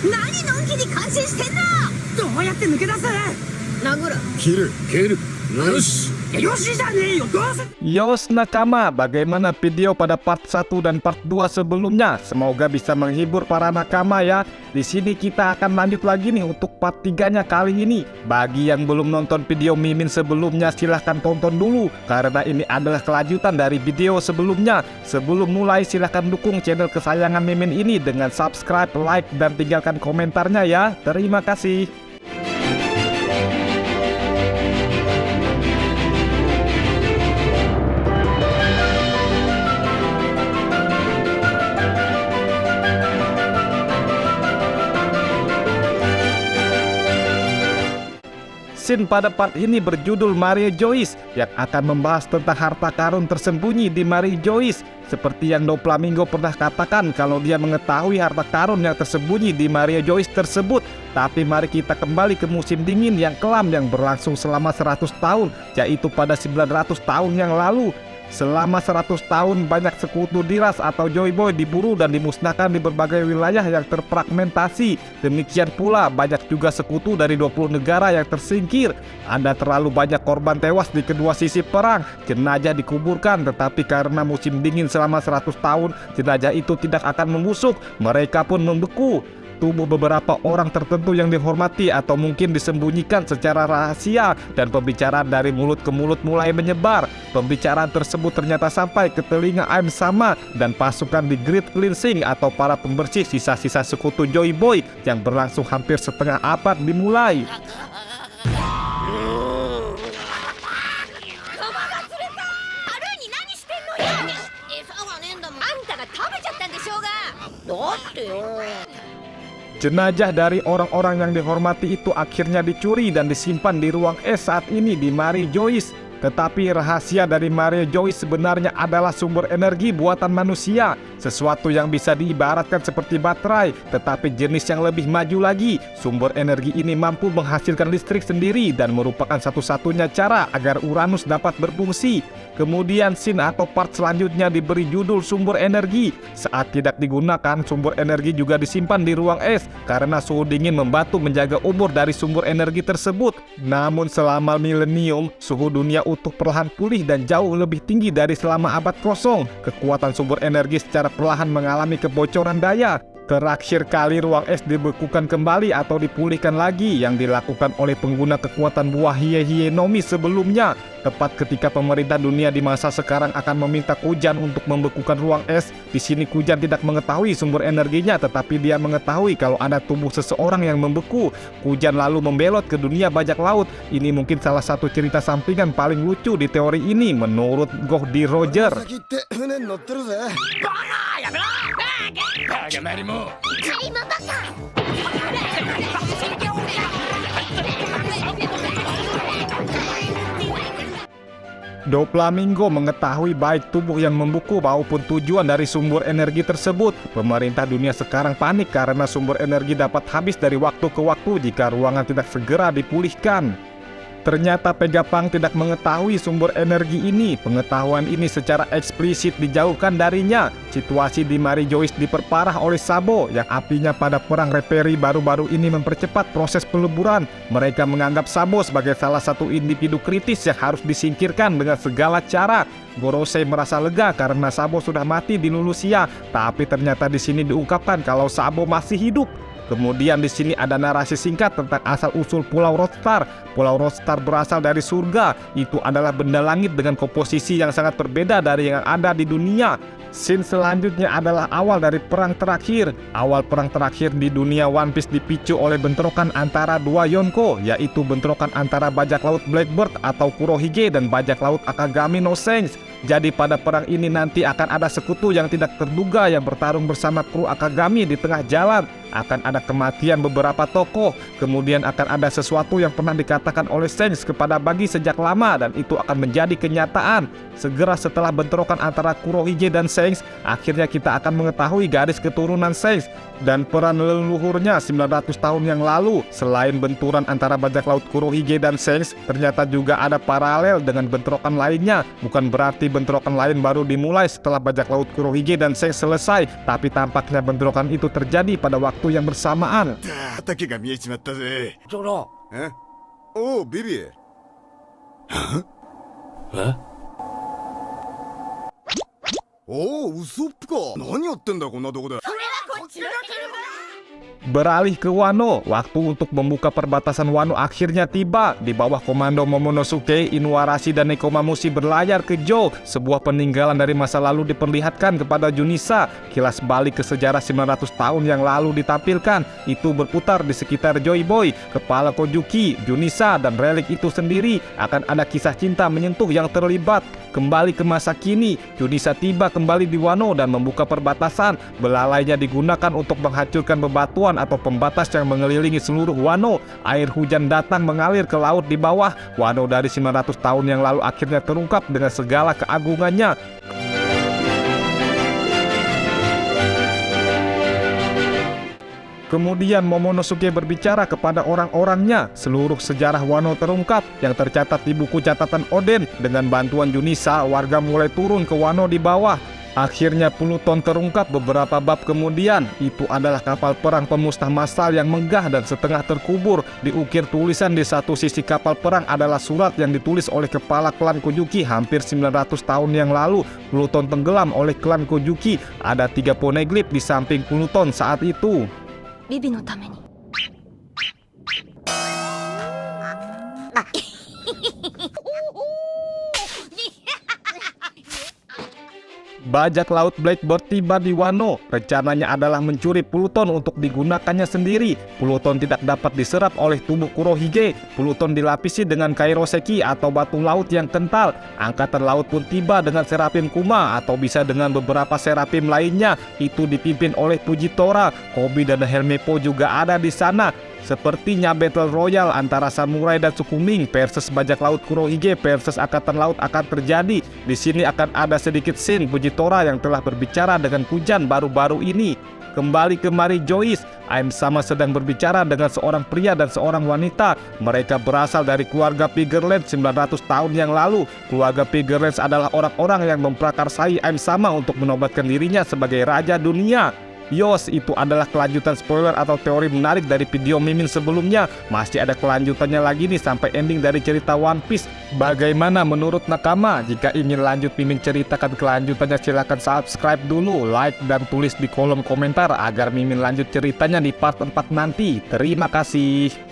何のんきに感心してんだ。どうやって抜け出す？殴る。蹴る。よし。よしじゃねえよ、どうせ。Yos nakama, bagaimana video pada part 1 dan part 2 sebelumnya? Semoga bisa menghibur para nakama ya. Di sini kita akan lanjut lagi nih untuk part 3-nya kali ini. Bagi yang belum nonton video Mimin sebelumnya, silahkan tonton dulu karena ini adalah kelanjutan dari video sebelumnya. Sebelum mulai silahkan dukung channel kesayangan Mimin ini dengan subscribe, like, dan tinggalkan komentarnya ya. Terima kasih. Scene pada part ini berjudul Maria Joyce yang akan membahas tentang harta karun tersembunyi di Maria Joyce. Seperti yang Doflamingo pernah katakan kalau dia mengetahui harta karun yang tersembunyi di Maria Joyce tersebut. Tapi mari kita kembali ke musim dingin yang kelam yang berlangsung selama 100 tahun, yaitu pada 900 tahun yang lalu. Selama 100 tahun banyak sekutu Diras atau Joy Boy diburu dan dimusnahkan di berbagai wilayah yang terfragmentasi. Demikian pula banyak juga sekutu dari 20 negara yang tersingkir. Ada terlalu banyak korban tewas di kedua sisi perang. Jenazah dikuburkan, tetapi karena musim dingin selama 100 tahun, jenazah itu tidak akan membusuk, mereka pun membeku. Tubuh beberapa orang tertentu yang dihormati atau mungkin disembunyikan secara rahasia dan pembicaraan dari mulut ke mulut mulai menyebar. Pembicaraan tersebut ternyata sampai ke telinga Aim Sama dan pasukan di Great Cleansing atau para pembersih sisa-sisa sekutu Joy Boy yang berlangsung hampir setengah abad dimulai. だってよ。 Jenazah dari orang-orang yang dihormati itu akhirnya dicuri dan disimpan di ruang es saat ini di Maria Joyce. Tetapi rahasia dari Maria Joyce sebenarnya adalah sumber energi buatan manusia. Sesuatu yang bisa diibaratkan seperti baterai, tetapi jenis yang lebih maju lagi. Sumber energi ini mampu menghasilkan listrik sendiri dan merupakan satu-satunya cara agar Uranus dapat berfungsi. Kemudian scene atau part selanjutnya diberi judul sumber energi. Saat tidak digunakan, sumber energi juga disimpan di ruang es karena suhu dingin membantu menjaga umur dari sumber energi tersebut. Namun selama milenium, suhu dunia utuh perlahan pulih dan jauh lebih tinggi dari selama abad kosong. Kekuatan sumber energi secara perlahan mengalami kebocoran daya. Terakhir kali ruang es dibekukan kembali atau dipulihkan lagi yang dilakukan oleh pengguna kekuatan buah Hie-Hie Nomi sebelumnya. Tepat ketika pemerintah dunia di masa sekarang akan meminta Kujan untuk membekukan ruang es. Di sini Kujan tidak mengetahui sumber energinya, tetapi dia mengetahui kalau ada tubuh seseorang yang membeku. Kujan lalu membelot ke dunia bajak laut. Ini mungkin salah satu cerita sampingan paling lucu di teori ini menurut Goldie Roger. バカなりも。 Doflamingo mengetahui baik tubuh yang membeku maupun tujuan dari sumber energi tersebut. Pemerintah dunia sekarang panik karena sumber energi dapat habis dari waktu ke waktu jika ruangan tidak segera dipulihkan. Ternyata Vegapunk tidak mengetahui sumber energi ini. Pengetahuan ini secara eksplisit dijauhkan darinya. Situasi di Maria Joyce diperparah oleh Sabo yang apinya pada perang Reverie baru-baru ini mempercepat proses peleburan. Mereka menganggap Sabo sebagai salah satu individu kritis yang harus disingkirkan dengan segala cara. Gorosei merasa lega karena Sabo sudah mati di Lulusia, tapi ternyata di sini diungkapkan kalau Sabo masih hidup. Kemudian di sini ada narasi singkat tentang asal-usul Pulau Roadstar. Pulau Roadstar berasal dari surga. Itu adalah benda langit dengan komposisi yang sangat berbeda dari yang ada di dunia. Scene selanjutnya adalah awal dari perang terakhir. Awal perang terakhir di dunia One Piece dipicu oleh bentrokan antara dua Yonko, yaitu bentrokan antara bajak laut Blackbird atau Kurohige dan bajak laut Akagami no Sense. Jadi pada perang ini nanti akan ada sekutu yang tidak terduga yang bertarung bersama kru Akagami di tengah jalan. Akan ada kematian beberapa tokoh. Kemudian akan ada sesuatu yang pernah dikatakan oleh Sense kepada Buggy sejak lama dan itu akan menjadi kenyataan. Segera setelah bentrokan antara Kurohige dan Sense, akhirnya kita akan mengetahui garis keturunan Sense dan peran leluhurnya 900 tahun yang lalu. Selain benturan antara bajak laut Kurohige dan Sense, ternyata juga ada paralel dengan bentrokan lainnya. Bukan berarti bentrokan lain baru dimulai setelah bajak laut Kurohige dan Seng selesai, tapi tampaknya bentrokan itu terjadi pada waktu yang bersamaan. 畑が見えちまったぜ。ちょろ。え？おう、ビビ。え？おう、ウソップか。何やってんだこんなとこで。 Beralih ke Wano, waktu untuk membuka perbatasan Wano akhirnya tiba. Di bawah komando Momonosuke, Inuarashi dan Nekomamushi berlayar ke Joe. Sebuah peninggalan dari masa lalu diperlihatkan kepada Junisa. Kilas balik ke sejarah 900 tahun yang lalu ditampilkan. Itu berputar di sekitar Joy Boy, kepala Kojuki, Junisa, dan relik itu sendiri. Akan ada kisah cinta menyentuh yang terlibat. Kembali ke masa kini, Junisa tiba kembali di Wano dan membuka perbatasan. Belalainya digunakan untuk menghancurkan bebatuan atau pembatas yang mengelilingi seluruh Wano. Air hujan datang mengalir ke laut di bawah. Wano dari 900 tahun yang lalu akhirnya terungkap dengan segala keagungannya. Kemudian Momonosuke berbicara kepada orang-orangnya. Seluruh sejarah Wano terungkap yang tercatat di buku catatan Oden. Dengan bantuan Junisa, warga mulai turun ke Wano di bawah. Akhirnya Pluton terungkap beberapa bab kemudian. Itu adalah kapal perang pemusnah massal yang megah dan setengah terkubur. Diukir tulisan di satu sisi kapal perang adalah surat yang ditulis oleh kepala klan Kojuki hampir 900 tahun yang lalu. Pluton tenggelam oleh klan Kojuki. Ada 3 poneglyph di samping Pluton saat itu. ビビのために Bajak laut Blackbird tiba di Wano. Rencananya adalah mencuri Pluton untuk digunakannya sendiri. Pluton tidak dapat diserap oleh tubuh Kurohige. Pluton dilapisi dengan kairoseki atau batu laut yang kental. Angkatan laut pun tiba dengan Serapim Kuma atau bisa dengan beberapa Serapim lainnya. Itu dipimpin oleh Fujitora. Koby dan Helmeppo juga ada di sana. Sepertinya Battle Royale antara samurai dan suku Ming versus bajak laut Kurohige versus angkatan laut akan terjadi. Di sini akan ada sedikit scene Fujitora yang telah berbicara dengan Kujan baru-baru ini. Kembali ke Mari Joyce, Aim sama sedang berbicara dengan seorang pria dan seorang wanita. Mereka berasal dari keluarga Pigerland 900 tahun yang lalu. Keluarga Pigerland adalah orang-orang yang memprakarsai Aim sama untuk menobatkan dirinya sebagai raja dunia. Yos, itu adalah kelanjutan spoiler atau teori menarik dari video Mimin sebelumnya. Masih ada kelanjutannya lagi nih sampai ending dari cerita One Piece. Bagaimana menurut nakama? Jika ingin lanjut Mimin ceritakan kelanjutannya, silahkan subscribe dulu, like, dan tulis di kolom komentar agar Mimin lanjut ceritanya di part 4 nanti. Terima kasih.